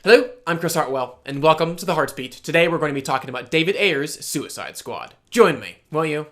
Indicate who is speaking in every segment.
Speaker 1: Hello, I'm Chris Hartwell, and welcome to the Heartbeat. Today we're going to be talking about David Ayer's Suicide Squad. Join me, won't you?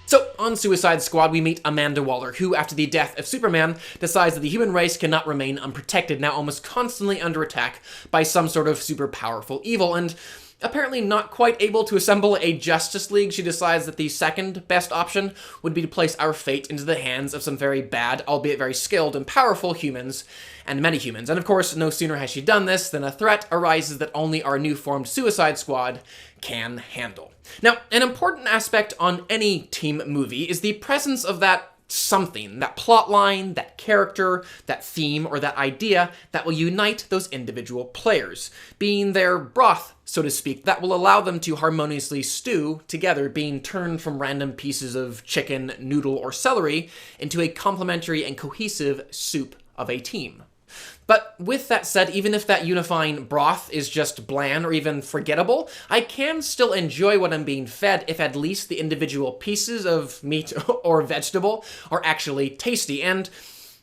Speaker 1: So, on Suicide Squad, we meet Amanda Waller, who, after the death of Superman, decides that the human race cannot remain unprotected, now almost constantly under attack by some sort of super powerful evil, and apparently not quite able to assemble a Justice League, she decides that the second best option would be to place our fate into the hands of some very bad, albeit very skilled and powerful humans and metahumans. And of course, no sooner has she done this than a threat arises that only our new formed Suicide Squad can handle. Now, an important aspect on any team movie is the presence of that something, that plot line, that character, that theme, or that idea that will unite those individual players, being their broth, so to speak, that will allow them to harmoniously stew together, being turned from random pieces of chicken, noodle, or celery into a complementary and cohesive soup of a team. But with that said, even if that unifying broth is just bland or even forgettable, I can still enjoy what I'm being fed if at least the individual pieces of meat or vegetable are actually tasty. And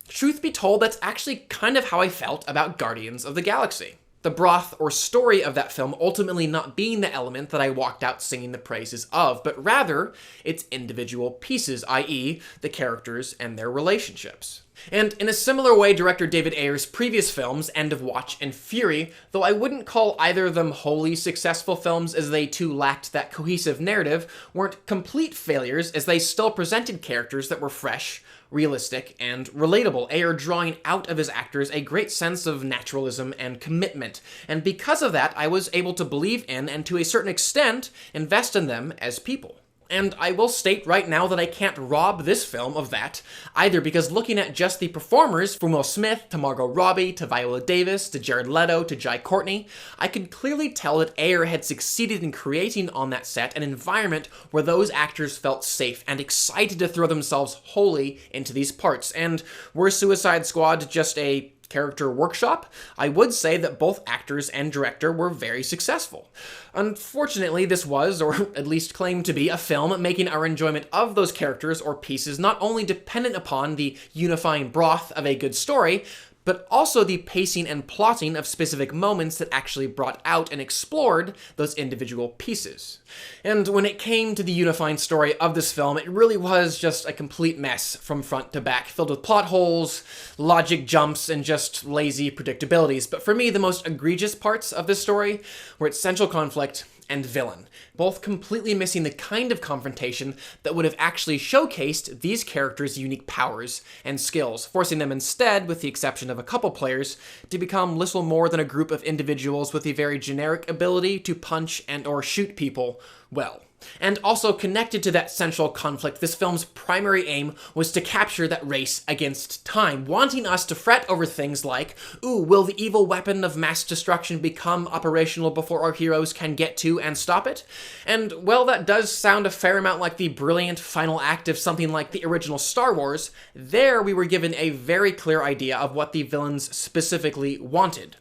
Speaker 1: truth be told, that's actually kind of how I felt about Guardians of the Galaxy. The broth or story of that film ultimately not being the element that I walked out singing the praises of, but rather its individual pieces, i.e. the characters and their relationships. And in a similar way, director David Ayer's previous films, End of Watch and Fury, though I wouldn't call either of them wholly successful films as they too lacked that cohesive narrative, weren't complete failures as they still presented characters that were fresh, realistic, and relatable, Ayer drawing out of his actors a great sense of naturalism and commitment. And because of that, I was able to believe in, and to a certain extent, invest in them as people. And I will state right now that I can't rob this film of that, either, because looking at just the performers, from Will Smith to Margot Robbie to Viola Davis to Jared Leto to Courtney, I could clearly tell that Ayer had succeeded in creating on that set an environment where those actors felt safe and excited to throw themselves wholly into these parts. And were Suicide Squad just a character workshop, I would say that both actors and director were very successful. Unfortunately, this was, or at least claimed to be, a film making our enjoyment of those characters or pieces not only dependent upon the unifying broth of a good story, but also the pacing and plotting of specific moments that actually brought out and explored those individual pieces. And when it came to the unifying story of this film, it really was just a complete mess from front to back, filled with plot holes, logic jumps, and just lazy predictabilities. But for me, the most egregious parts of this story were its central conflict and villain, both completely missing the kind of confrontation that would have actually showcased these characters' unique powers and skills, forcing them instead, with the exception of a couple players, to become little more than a group of individuals with a very generic ability to punch and or shoot people well. And also connected to that central conflict, this film's primary aim was to capture that race against time, wanting us to fret over things like, ooh, will the evil weapon of mass destruction become operational before our heroes can get to and stop it? And well, that does sound a fair amount like the brilliant final act of something like the original Star Wars. There we were given a very clear idea of what the villains specifically wanted: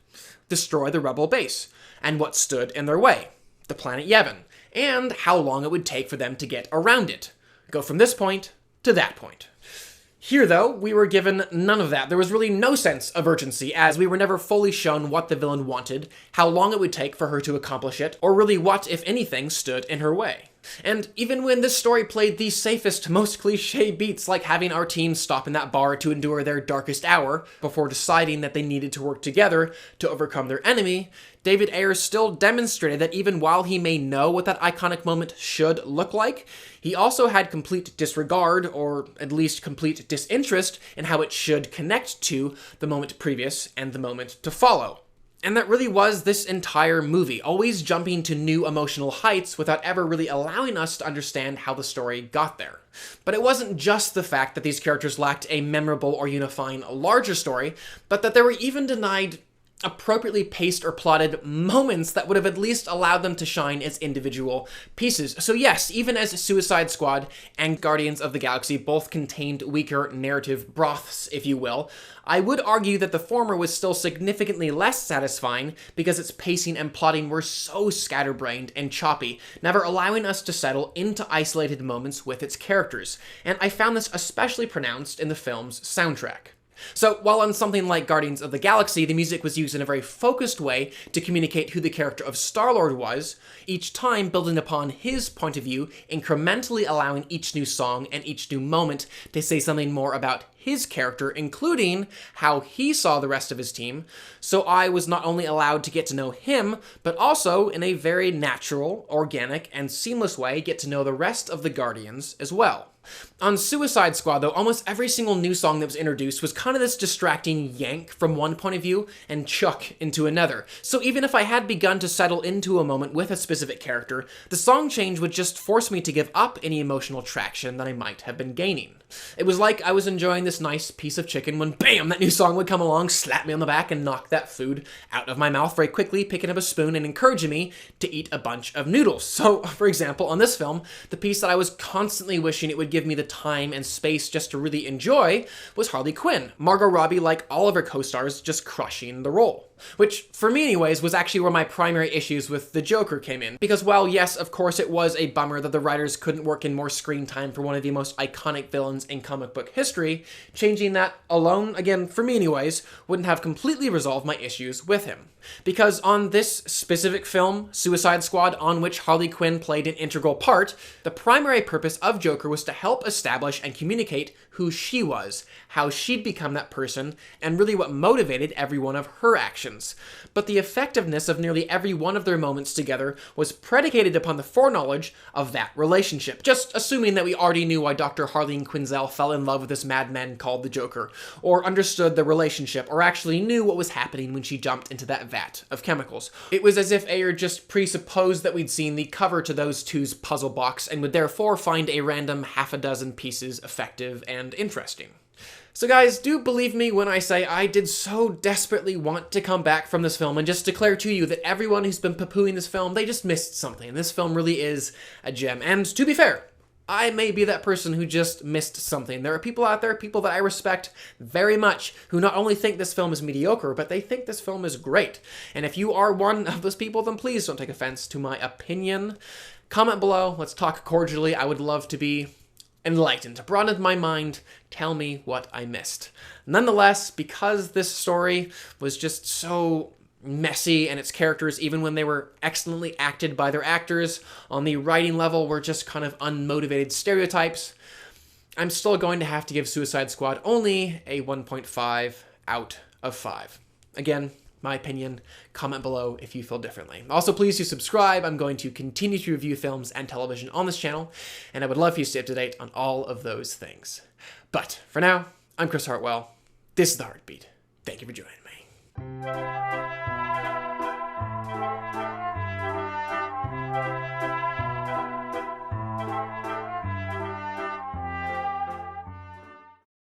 Speaker 1: destroy the rebel base, and what stood in their way: the planet Yavin, and how long it would take for them to get around it. Go from this point to that point. Here, though, we were given none of that. There was really no sense of urgency, as we were never fully shown what the villain wanted, how long it would take for her to accomplish it, or really what, if anything, stood in her way. And even when this story played the safest, most cliche beats, like having our team stop in that bar to endure their darkest hour before deciding that they needed to work together to overcome their enemy, David Ayer still demonstrated that even while he may know what that iconic moment should look like, he also had complete disregard, or at least complete disinterest, in how it should connect to the moment previous and the moment to follow. And that really was this entire movie, always jumping to new emotional heights without ever really allowing us to understand how the story got there. But it wasn't just the fact that these characters lacked a memorable or unifying larger story, but that they were even denied appropriately paced or plotted moments that would have at least allowed them to shine as individual pieces. So yes, even as Suicide Squad and Guardians of the Galaxy both contained weaker narrative broths, if you will, I would argue that the former was still significantly less satisfying because its pacing and plotting were so scatterbrained and choppy, never allowing us to settle into isolated moments with its characters. And I found this especially pronounced in the film's soundtrack. So, while on something like Guardians of the Galaxy, the music was used in a very focused way to communicate who the character of Star-Lord was, each time building upon his point of view, incrementally allowing each new song and each new moment to say something more about his character, including how he saw the rest of his team, so I was not only allowed to get to know him, but also, in a very natural, organic, and seamless way, get to know the rest of the Guardians as well. On Suicide Squad, though, almost every single new song that was introduced was kind of this distracting yank from one point of view and chuck into another. So even if I had begun to settle into a moment with a specific character, the song change would just force me to give up any emotional traction that I might have been gaining. It was like I was enjoying this nice piece of chicken when bam, that new song would come along, slap me on the back, and knock that food out of my mouth very quickly, picking up a spoon and encouraging me to eat a bunch of noodles. So, for example, on this film, the piece that I was constantly wishing it would give me the time and space just to really enjoy was Harley Quinn. Margot Robbie, like all of her co-stars, just crushing the role. Which, for me anyways, was actually where my primary issues with the Joker came in. Because while yes, of course it was a bummer that the writers couldn't work in more screen time for one of the most iconic villains in comic book history, changing that alone, again, for me anyways, wouldn't have completely resolved my issues with him. Because on this specific film, Suicide Squad, on which Harley Quinn played an integral part, the primary purpose of Joker was to help establish and communicate who she was, how she'd become that person, and really what motivated every one of her actions. But the effectiveness of nearly every one of their moments together was predicated upon the foreknowledge of that relationship, just assuming that we already knew why Dr. Harleen Quinzel fell in love with this madman called the Joker, or understood the relationship, or actually knew what was happening when she jumped into that vat of chemicals. It was as if Ayer just presupposed that we'd seen the cover to those two's puzzle box and would therefore find a random half a dozen pieces effective and interesting. So guys, do believe me when I say I did so desperately want to come back from this film and just declare to you that everyone who's been poo-pooing this film, they just missed something. This film really is a gem. And to be fair, I may be that person who just missed something. There are people out there, people that I respect very much, who not only think this film is mediocre, but they think this film is great. And if you are one of those people, then please don't take offense to my opinion. Comment below, let's talk cordially. I would love to be enlightened, broaden my mind, tell me what I missed. Nonetheless, because this story was just so messy and its characters, even when they were excellently acted by their actors, on the writing level were just kind of unmotivated stereotypes, I'm still going to have to give Suicide Squad only a 1.5 out of 5. Again, my opinion. Comment below if you feel differently. Also, please do subscribe. I'm going to continue to review films and television on this channel, and I would love for you to stay up to date on all of those things. But for now, I'm Chris Hartwell. This is The Heartbeat. Thank you for joining me.